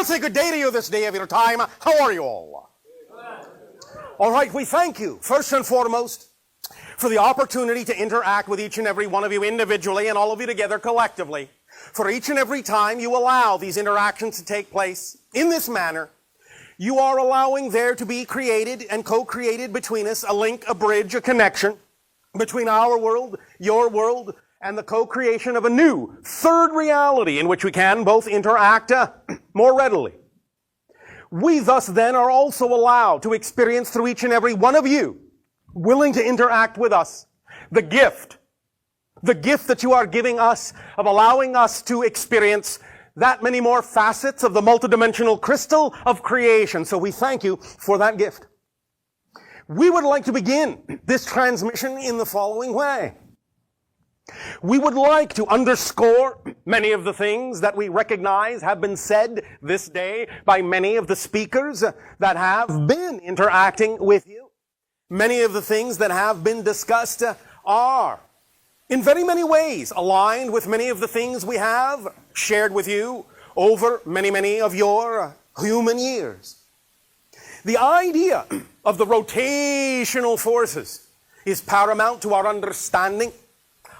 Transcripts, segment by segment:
I'll say good day to you this day of your time. How are you all? All right, we thank you, first and foremost, for the opportunity to interact with each and every one of you individually and all of you together collectively. For each and every time you allow these interactions to take place in this manner, you are allowing there to be created and co-created between us a link, a bridge, a connection between our world, your world, and the co-creation of a new third reality in which we can both interact more readily. We thus then are also allowed to experience through each and every one of you willing to interact with us the gift that you are giving us of allowing us to experience that many more facets of the multidimensional crystal of creation. So we thank you for that gift. We would like to begin this transmission in the following way. We would like to underscore many of the things that we recognize have been said this day by many of the speakers that have been interacting with you. Many of the things that have been discussed are in very many ways aligned with many of the things we have shared with you over many of your human years. The idea of the rotational forces is paramount to our understanding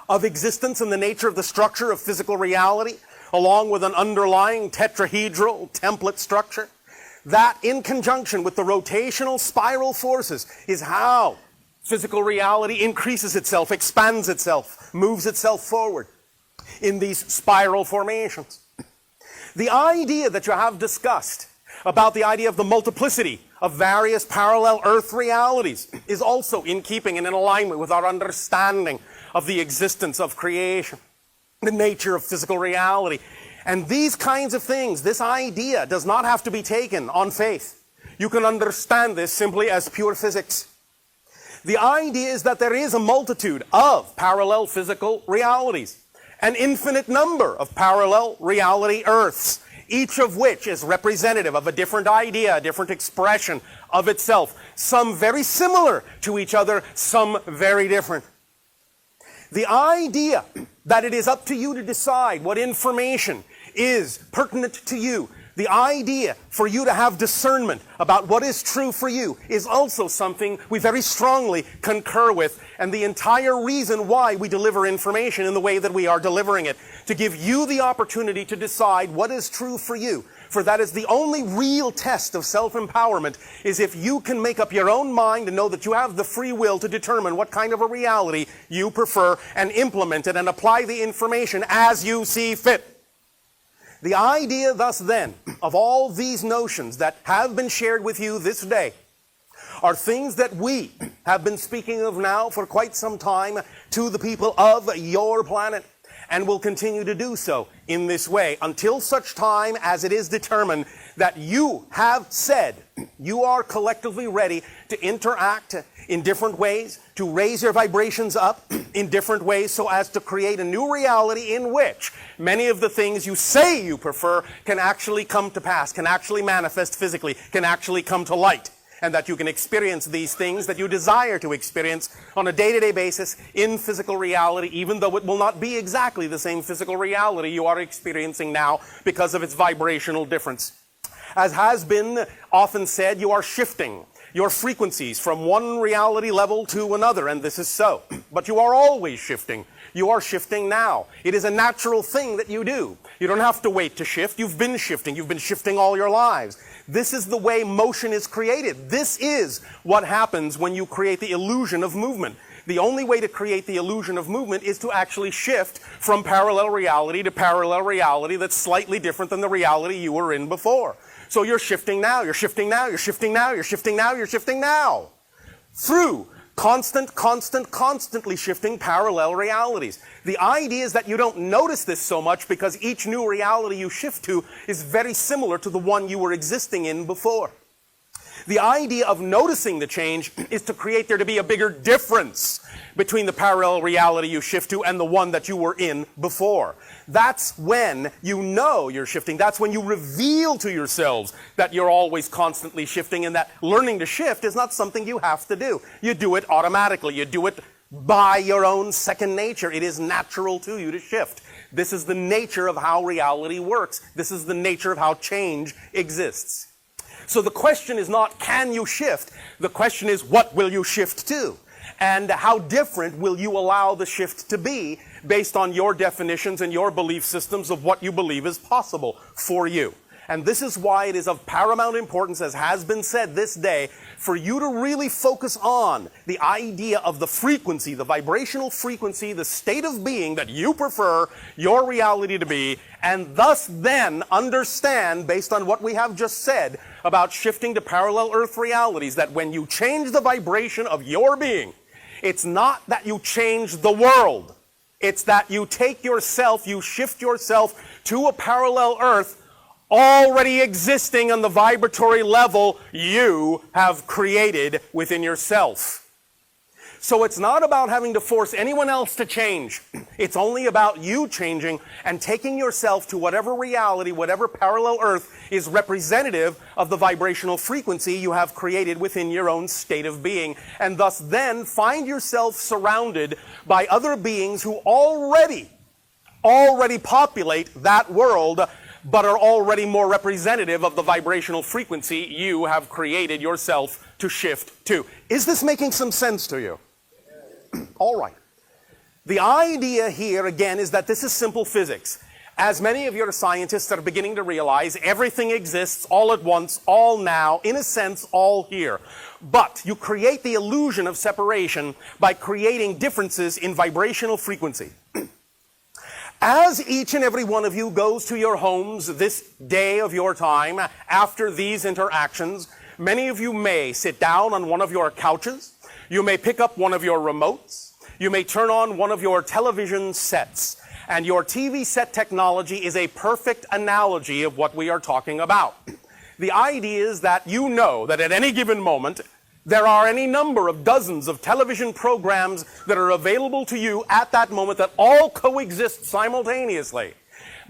of existence and the nature of the structure of physical reality, along with an underlying tetrahedral template structure. That, in conjunction with the rotational spiral forces, is how physical reality increases itself, expands itself, moves itself forward in these spiral formations. The idea that you have discussed about the idea of the multiplicity of various parallel Earth realities is also in keeping and in alignment with our understanding of the existence of creation, the nature of physical reality. And these kinds of things, this idea does not have to be taken on faith. You can understand this simply as pure physics. The idea is that there is a multitude of parallel physical realities, an infinite number of parallel reality Earths, each of which is representative of a different idea, a different expression of itself, some very similar to each other, some very different. The idea that it is up to you to decide what information is pertinent to you, the idea for you to have discernment about what is true for you, is also something we very strongly concur with, and the entire reason why we deliver information in the way that we are delivering it, to give you the opportunity to decide what is true for you. For that is the only real test of self-empowerment, is if you can make up your own mind and know that you have the free will to determine what kind of a reality you prefer and implement it and apply the information as you see fit. The idea thus then of all these notions that have been shared with you this day are things that we have been speaking of now for quite some time to the people of your planet, and will continue to do so in this way until such time as it is determined that you have said you are collectively ready to interact in different ways, to raise your vibrations up in different ways so as to create a new reality in which many of the things you say you prefer can actually come to pass, can actually manifest physically, can actually come to light. And that you can experience these things that you desire to experience on a day-to-day basis in physical reality, even though it will not be exactly the same physical reality you are experiencing now because of its vibrational difference. As has been often said, you are shifting your frequencies from one reality level to another, and this is so. But you are always shifting. You are shifting now. It is a natural thing that you do. You don't have to wait to shift. You've been shifting. You've been shifting all your lives. This is the way motion is created. This is what happens when you create the illusion of movement. The only way to create the illusion of movement is to actually shift from parallel reality to parallel reality that's slightly different than the reality you were in before. So you're shifting now, you're shifting now, you're shifting now, you're shifting now, you're shifting now. Through constantly shifting parallel realities. The idea is that you don't notice this so much because each new reality you shift to is very similar to the one you were existing in before. The idea of noticing the change is to create there to be a bigger difference between the parallel reality you shift to and the one that you were in before. That's when you know you're shifting. That's when you reveal to yourselves that you're always constantly shifting, and that learning to shift is not something you have to do. You do it automatically. You do it by your own second nature. It is natural to you to shift. This is the nature of how reality works. This is the nature of how change exists. So the question is not, can you shift? The question is, what will you shift to? And how different will you allow the shift to be based on your definitions and your belief systems of what you believe is possible for you? And this is why it is of paramount importance, as has been said this day, for you to really focus on the idea of the frequency, the vibrational frequency, the state of being that you prefer your reality to be, and thus then understand, based on what we have just said about shifting to parallel Earth realities, that when you change the vibration of your being, it's not that you change the world. It's that you take yourself, you shift yourself to a parallel Earth already existing on the vibratory level you have created within yourself. So it's not about having to force anyone else to change. It's only about you changing and taking yourself to whatever reality, whatever parallel Earth is representative of the vibrational frequency you have created within your own state of being. And thus then find yourself surrounded by other beings who already populate that world, but are already more representative of the vibrational frequency you have created yourself to shift to. Is this making some sense to you? All right. The idea here, again, is that this is simple physics. As many of your scientists are beginning to realize, everything exists all at once, all now, in a sense, all here. But you create the illusion of separation by creating differences in vibrational frequency. As each and every one of you goes to your homes this day of your time, after these interactions, many of you may sit down on one of your couches, you may pick up one of your remotes, you may turn on one of your television sets, and your TV set technology is a perfect analogy of what we are talking about. The idea is that you know that at any given moment, there are any number of dozens of television programs that are available to you at that moment that all coexist simultaneously.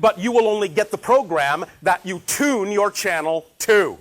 But you will only get the program that you tune your channel to.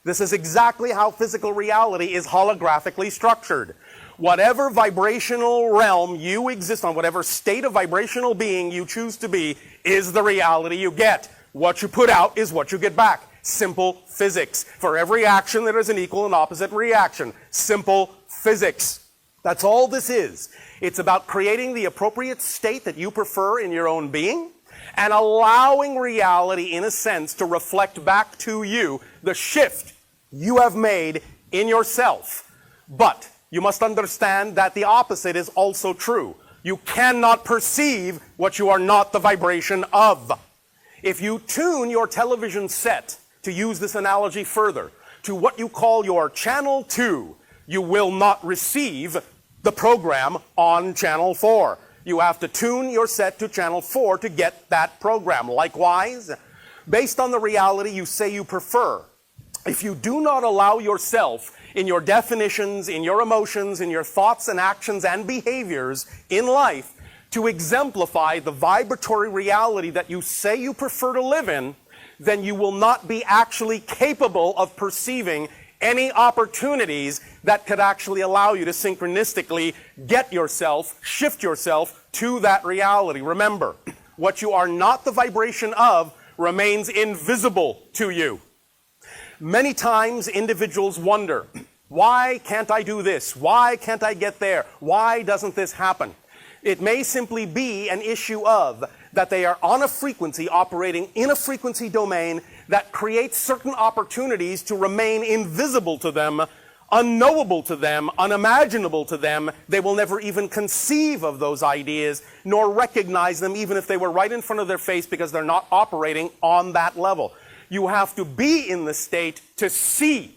This is exactly how physical reality is holographically structured. Whatever vibrational realm you exist on, whatever state of vibrational being you choose to be, is the reality you get. What you put out is what you get back. Simple physics. For every action, there is an equal and opposite reaction. Simple physics. That's all this is. It's about creating the appropriate state that you prefer in your own being and allowing reality, in a sense, to reflect back to you the shift you have made in yourself. But you must understand that the opposite is also true. You cannot perceive what you are not the vibration of. If you tune your television set, to use this analogy further, to what you call your channel 2, you will not receive the program on channel 4. You have to tune your set to channel 4 to get that program. Likewise, based on the reality you say you prefer, if you do not allow yourself in your definitions, in your emotions, in your thoughts and actions and behaviors in life to exemplify the vibratory reality that you say you prefer to live in, then you will not be actually capable of perceiving any opportunities that could actually allow you to synchronistically get yourself, shift yourself to that reality. Remember, what you are not the vibration of remains invisible to you. Many times individuals wonder, why can't I do this? Why can't I get there? Why doesn't this happen? It may simply be an issue of that they are on a frequency, operating in a frequency domain that creates certain opportunities to remain invisible to them, unknowable to them, unimaginable to them. They will never even conceive of those ideas, nor recognize them even if they were right in front of their face, because they're not operating on that level. You have to be in the state to see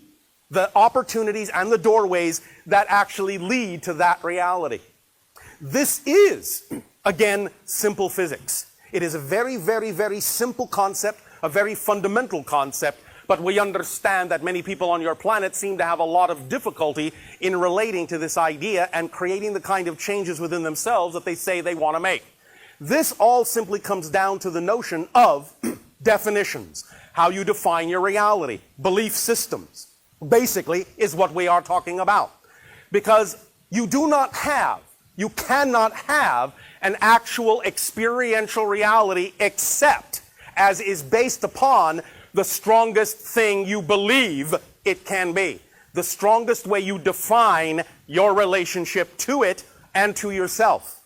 the opportunities and the doorways that actually lead to that reality. This is, again, simple physics. It is a very, very, very simple concept, a very fundamental concept, but we understand that many people on your planet seem to have a lot of difficulty in relating to this idea and creating the kind of changes within themselves that they say they want to make. This all simply comes down to the notion of definitions, how you define your reality, belief systems, basically is what we are talking about. Because you do not have You cannot have an actual experiential reality except as is based upon the strongest thing you believe it can be. The strongest way you define your relationship to it and to yourself.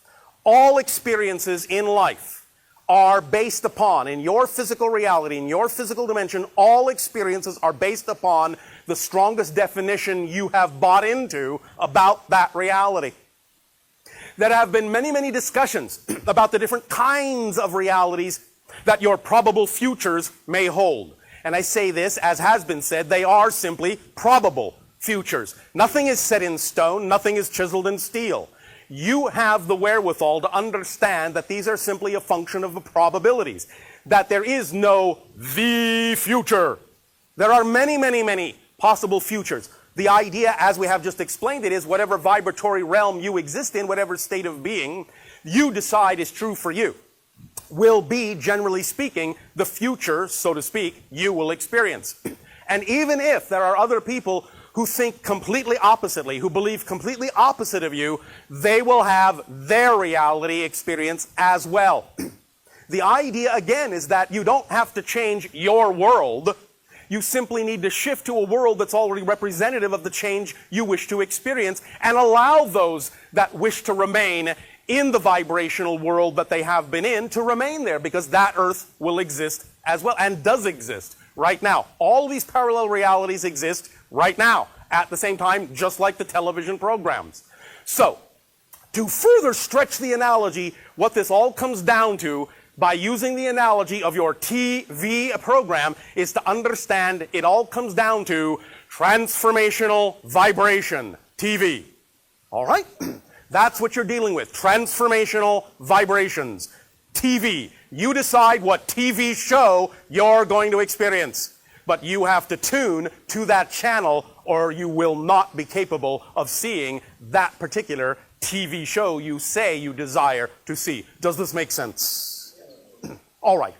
All experiences in life are based upon, in your physical reality, in your physical dimension, all experiences are based upon the strongest definition you have bought into about that reality. There have been many, many discussions about the different kinds of realities that your probable futures may hold. And I say this, as has been said, they are simply probable futures. Nothing is set in stone, nothing is chiseled in steel. You have the wherewithal to understand that these are simply a function of the probabilities, that there is no the future. There are many, many, many possible futures. The idea, as we have just explained it, is whatever vibratory realm you exist in, whatever state of being you decide is true for you, will be, generally speaking, the future, so to speak, you will experience. And even if there are other people who think completely oppositely, who believe completely opposite of you, they will have their reality experience as well. The idea, again, is that you don't have to change your world. You simply need to shift to a world that's already representative of the change you wish to experience and allow those that wish to remain in the vibrational world that they have been in to remain there, because that earth will exist as well and does exist right now. All these parallel realities exist right now at the same time, just like the television programs. So, to further stretch the analogy, what this all comes down to by using the analogy of your TV program is to understand it all comes down to transformational vibration, TV. All right? That's what you're dealing with. Transformational vibrations. TV. You decide what TV show you're going to experience. But you have to tune to that channel or you will not be capable of seeing that particular TV show you say you desire to see. Does this make sense? All right.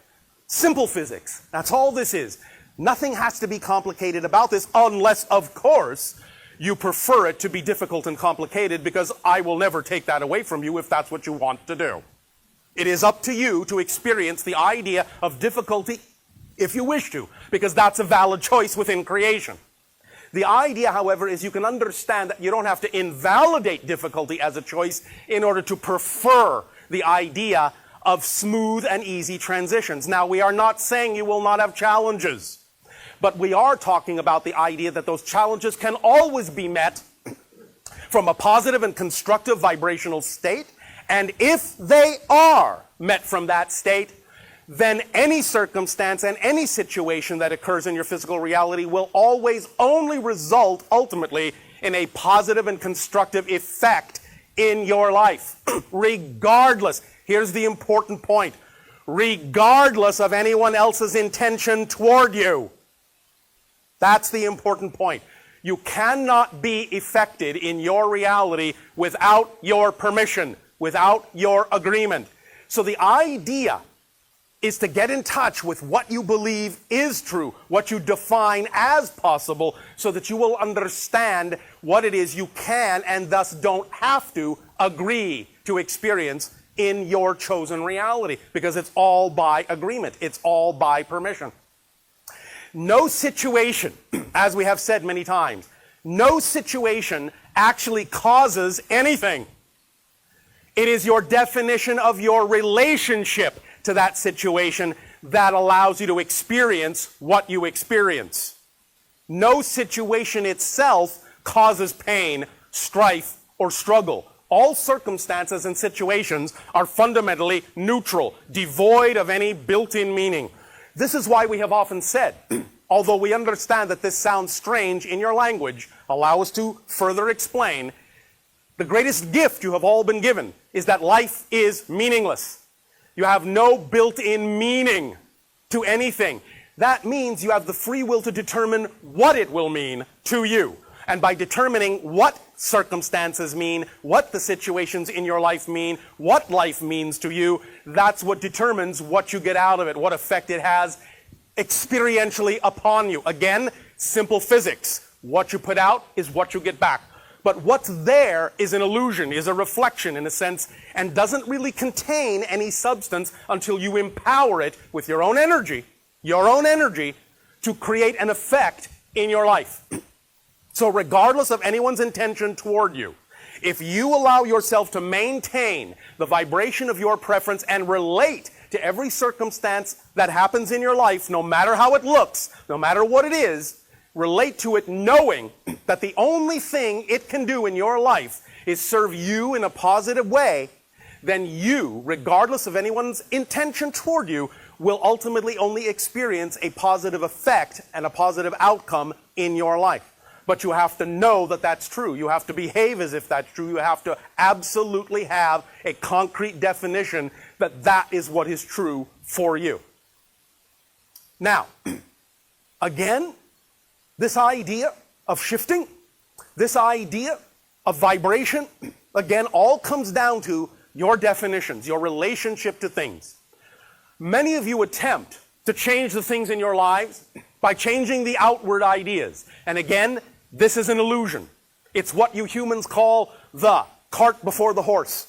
Simple physics. That's all this is. Nothing has to be complicated about this unless, of course, you prefer it to be difficult and complicated, because I will never take that away from you if that's what you want to do. It is up to you to experience the idea of difficulty if you wish to, because that's a valid choice within creation. The idea, however, is you can understand that you don't have to invalidate difficulty as a choice in order to prefer the idea of smooth and easy transitions. Now, we are not saying you will not have challenges, but we are talking about the idea that those challenges can always be met from a positive and constructive vibrational state, and if they are met from that state, then any circumstance and any situation that occurs in your physical reality will always only result ultimately in a positive and constructive effect in your life. Regardless, here's the important point, regardless of anyone else's intention toward you. That's the important point. You cannot be affected in your reality without your permission, without your agreement. So the idea is to get in touch with what you believe is true, what you define as possible, so that you will understand what it is you can and thus don't have to agree to experience in your chosen reality, because it's all by agreement. It's all by permission. No situation, as we have said many times, no situation actually causes anything. It is your definition of your relationship to that situation that allows you to experience what you experience. No situation itself causes pain, strife, or struggle. All circumstances and situations are fundamentally neutral, devoid of any built-in meaning. This is why we have often said, although we understand that this sounds strange in your language, allow us to further explain, the greatest gift you have all been given is that life is meaningless. You have no built-in meaning to anything. That means you have the free will to determine what it will mean to you. And by determining what circumstances mean, what the situations in your life mean, what life means to you, that's what determines what you get out of it, what effect it has experientially upon you. Again, simple physics. What you put out is what you get back. But what's there is an illusion, is a reflection in a sense, and doesn't really contain any substance until you empower it with your own energy to create an effect in your life. So regardless of anyone's intention toward you, if you allow yourself to maintain the vibration of your preference and relate to every circumstance that happens in your life, no matter how it looks, no matter what it is, relate to it knowing that the only thing it can do in your life is serve you in a positive way, then you, regardless of anyone's intention toward you, will ultimately only experience a positive effect and a positive outcome in your life. But you have to know that that's true. You have to behave as if that's true. You have to absolutely have a concrete definition that that is what is true for you. Now, again, this idea of shifting, this idea of vibration, again, all comes down to your definitions, your relationship to things. Many of you attempt to change the things in your lives by changing the outward ideas. And again, this is an illusion. It's what you humans call the cart before the horse.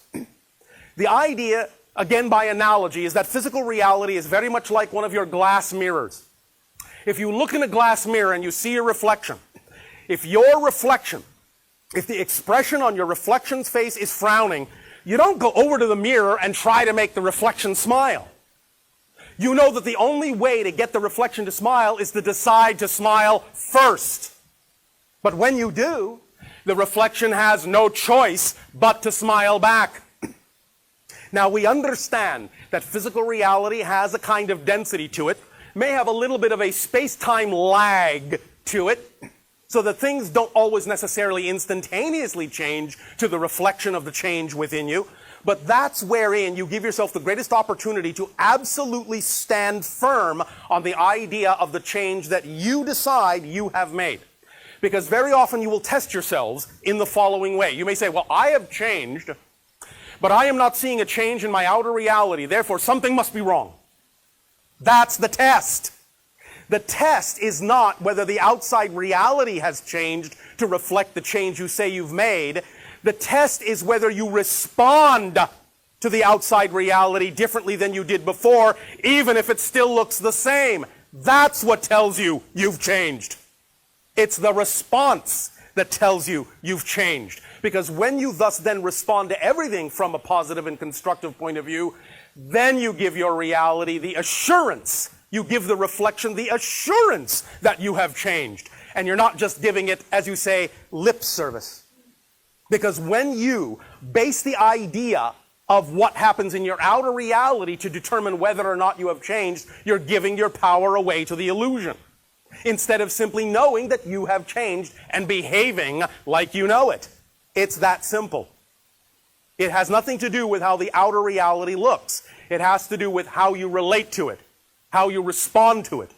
The idea, again by analogy, is that physical reality is very much like one of your glass mirrors. If you look in a glass mirror and you see a reflection, if the expression on your reflection's face is frowning, you don't go over to the mirror and try to make the reflection smile. You know that the only way to get the reflection to smile is to decide to smile first. But when you do, the reflection has no choice but to smile back. Now we understand that physical reality has a kind of density to it, may have a little bit of a space-time lag to it, so that things don't always necessarily instantaneously change to the reflection of the change within you. But that's wherein you give yourself the greatest opportunity to absolutely stand firm on the idea of the change that you decide you have made. Because very often you will test yourselves in the following way. You may say, well, I have changed, but I am not seeing a change in my outer reality. Therefore, something must be wrong. That's the test. The test is not whether the outside reality has changed to reflect the change you say you've made. The test is whether you respond to the outside reality differently than you did before, even if it still looks the same. That's what tells you you've changed. It's the response that tells you you've changed. Because when you thus then respond to everything from a positive and constructive point of view, then you give your reality the assurance. You give the reflection the assurance that you have changed. And you're not just giving it, as you say, lip service. Because when you base the idea of what happens in your outer reality to determine whether or not you have changed, you're giving your power away to the illusion. Instead of simply knowing that you have changed and behaving like you know it. It's that simple. It has nothing to do with how the outer reality looks. It has to do with how you relate to it, how you respond to it.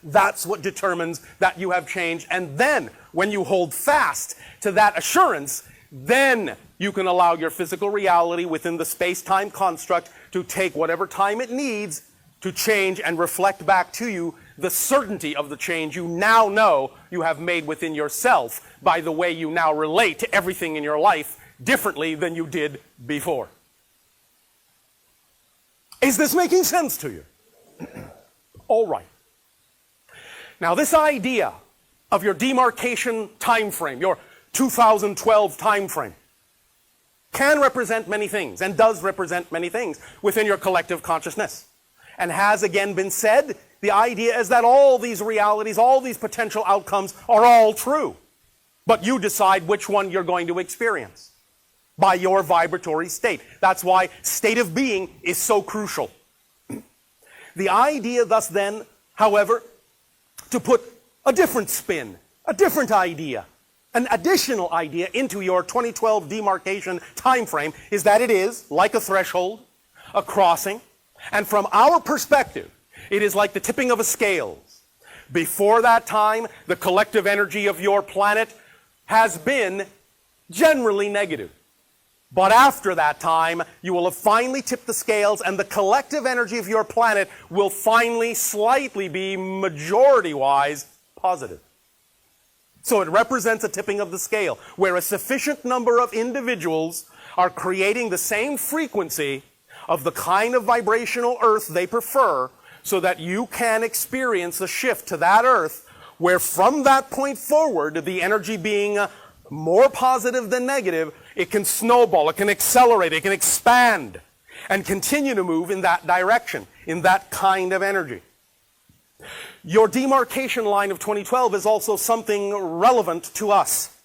That's what determines that you have changed. And then, when you hold fast to that assurance, then you can allow your physical reality within the space-time construct to take whatever time it needs to change and reflect back to you the certainty of the change you now know you have made within yourself by the way you now relate to everything in your life differently than you did before. Is this making sense to you? All right. Now this idea of your demarcation time frame, your 2012 time frame, can represent many things and does represent many things within your collective consciousness. And has again been said, the idea is that all these realities, all these potential outcomes are all true. But you decide which one you're going to experience by your vibratory state. That's why state of being is so crucial. The idea thus then, however, to put a different spin, a different idea, an additional idea into your 2012 demarcation time frame is that it is like a threshold, a crossing, and from our perspective, it is like the tipping of a scales. Before that time, the collective energy of your planet has been generally negative. But after that time, you will have finally tipped the scales and the collective energy of your planet will finally slightly be majority-wise positive. So it represents a tipping of the scale, where a sufficient number of individuals are creating the same frequency of the kind of vibrational earth they prefer, so that you can experience a shift to that earth, where from that point forward, the energy being more positive than negative, it can snowball, it can accelerate, it can expand, and continue to move in that direction, in that kind of energy. Your demarcation line of 2012 is also something relevant to us.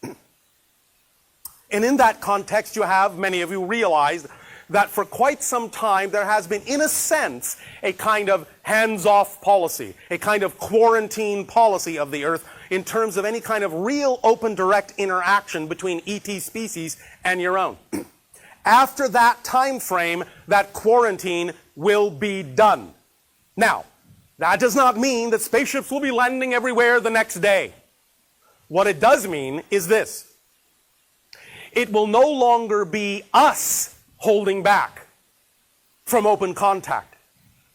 And in that context, you have, many of you realized, that for quite some time there has been, in a sense, a kind of hands-off policy, a kind of quarantine policy of the Earth in terms of any kind of real, open, direct interaction between ET species and your own. After that time frame, that quarantine will be done. Now, that does not mean that spaceships will be landing everywhere the next day. What it does mean is this. It will no longer be us holding back from open contact.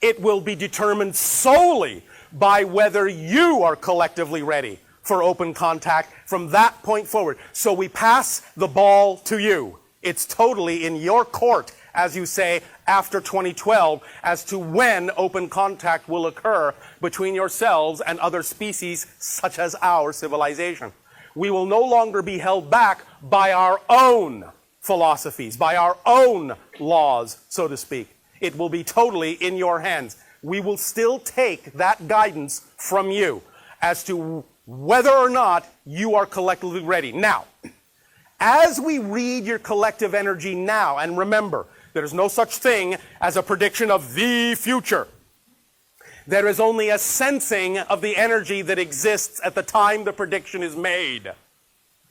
It will be determined solely by whether you are collectively ready for open contact from that point forward. So we pass the ball to you. It's totally in your court, as you say, after 2012, as to when open contact will occur between yourselves and other species such as our civilization. We will no longer be held back by our own philosophies, by our own laws, so to speak. It will be totally in your hands. We will still take that guidance from you as to whether or not you are collectively ready. Now, as we read your collective energy now, and remember, there's no such thing as a prediction of the future. There is only a sensing of the energy that exists at the time the prediction is made.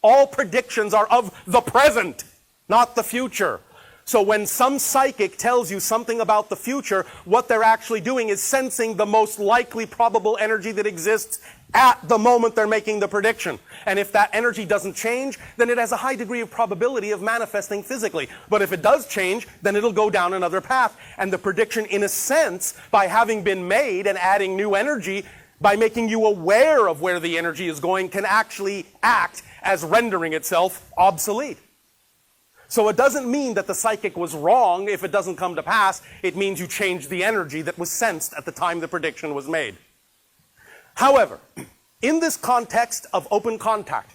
All predictions are of the present, not the future. So when some psychic tells you something about the future, what they're actually doing is sensing the most likely probable energy that exists at the moment they're making the prediction. And if that energy doesn't change, then it has a high degree of probability of manifesting physically. But if it does change, then it'll go down another path. And the prediction, in a sense, by having been made and adding new energy, by making you aware of where the energy is going, can actually act as rendering itself obsolete. So it doesn't mean that the psychic was wrong if it doesn't come to pass. It means you changed the energy that was sensed at the time the prediction was made. However, in this context of open contact,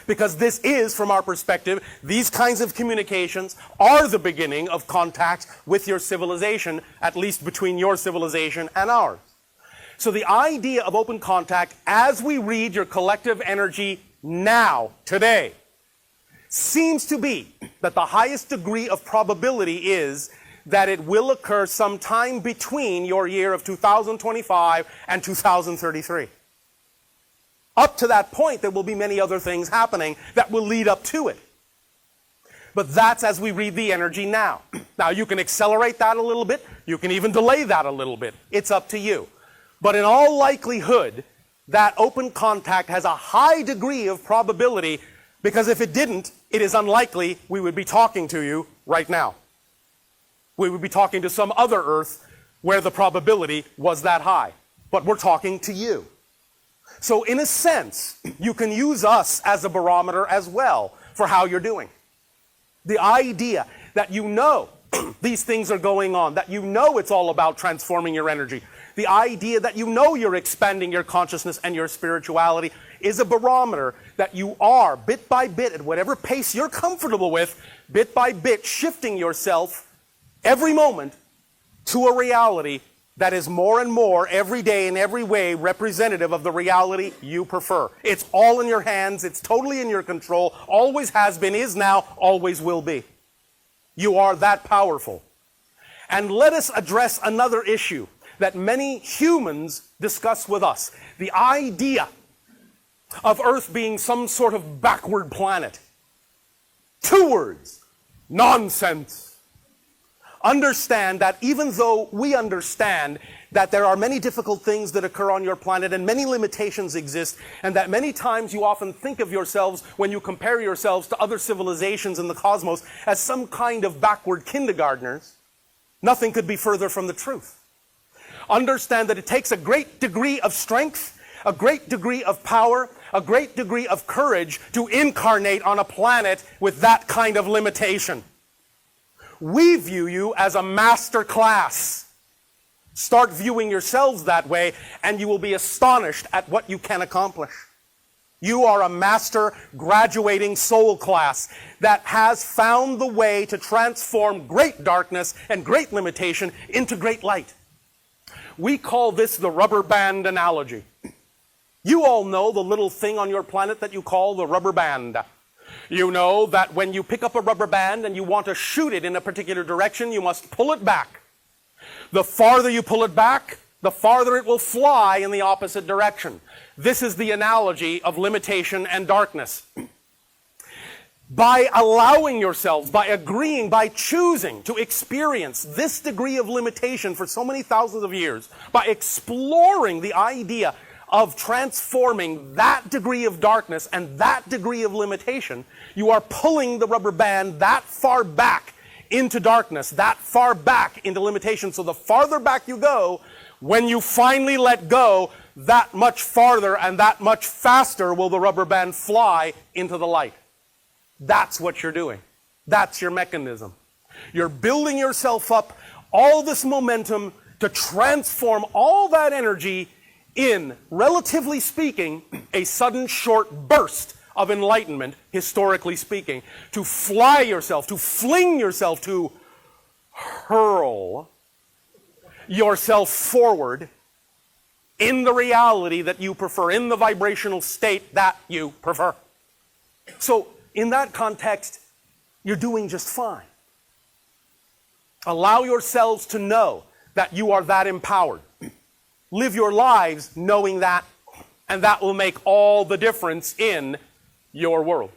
because this is, from our perspective, these kinds of communications are the beginning of contact with your civilization, at least between your civilization and ours. So the idea of open contact, as we read your collective energy now, today, seems to be that the highest degree of probability is that it will occur sometime between your year of 2025 and 2033. Up to that point, there will be many other things happening that will lead up to it. But that's as we read the energy now. Now, you can accelerate that a little bit. You can even delay that a little bit. It's up to you. But in all likelihood, that open contact has a high degree of probability, because if it didn't, it is unlikely we would be talking to you right now. We would be talking to some other Earth where the probability was that high. But we're talking to you. So in a sense, you can use us as a barometer as well for how you're doing. The idea that you know these things are going on, that you know it's all about transforming your energy, the idea that you know you're expanding your consciousness and your spirituality is a barometer that you are, bit by bit, at whatever pace you're comfortable with, bit by bit, shifting yourself every moment to a reality that is more and more, every day, in every way, representative of the reality you prefer. It's all in your hands. It's totally in your control. Always has been, is now, always will be. You are that powerful. And let us address another issue that many humans discuss with us. The idea of Earth being some sort of backward planet. 2 words: nonsense. Understand that even though we understand that there are many difficult things that occur on your planet and many limitations exist, and that many times you often think of yourselves, when you compare yourselves to other civilizations in the cosmos, as some kind of backward kindergartners, nothing could be further from the truth. Understand that it takes a great degree of strength, a great degree of power, a great degree of courage to incarnate on a planet with that kind of limitation. We view you as a master class. Start viewing yourselves that way, and you will be astonished at what you can accomplish. You are a master graduating soul class that has found the way to transform great darkness and great limitation into great light. We call this the rubber band analogy. You all know the little thing on your planet that you call the rubber band. You know that when you pick up a rubber band and you want to shoot it in a particular direction, you must pull it back. The farther you pull it back, the farther it will fly in the opposite direction. This is the analogy of limitation and darkness. By allowing yourselves, by agreeing, by choosing to experience this degree of limitation for so many thousands of years, by exploring the idea of transforming that degree of darkness and that degree of limitation, you are pulling the rubber band that far back into darkness, that far back into limitation. So the farther back you go, when you finally let go, that much farther and that much faster will the rubber band fly into the light. That's what you're doing. That's your mechanism. You're building yourself up, all this momentum to transform all that energy in, relatively speaking, a sudden short burst of enlightenment, historically speaking, to fly yourself, to fling yourself, to hurl yourself forward in the reality that you prefer, in the vibrational state that you prefer. So, in that context, you're doing just fine. Allow yourselves to know that you are that empowered. Live your lives knowing that, and that will make all the difference in your world.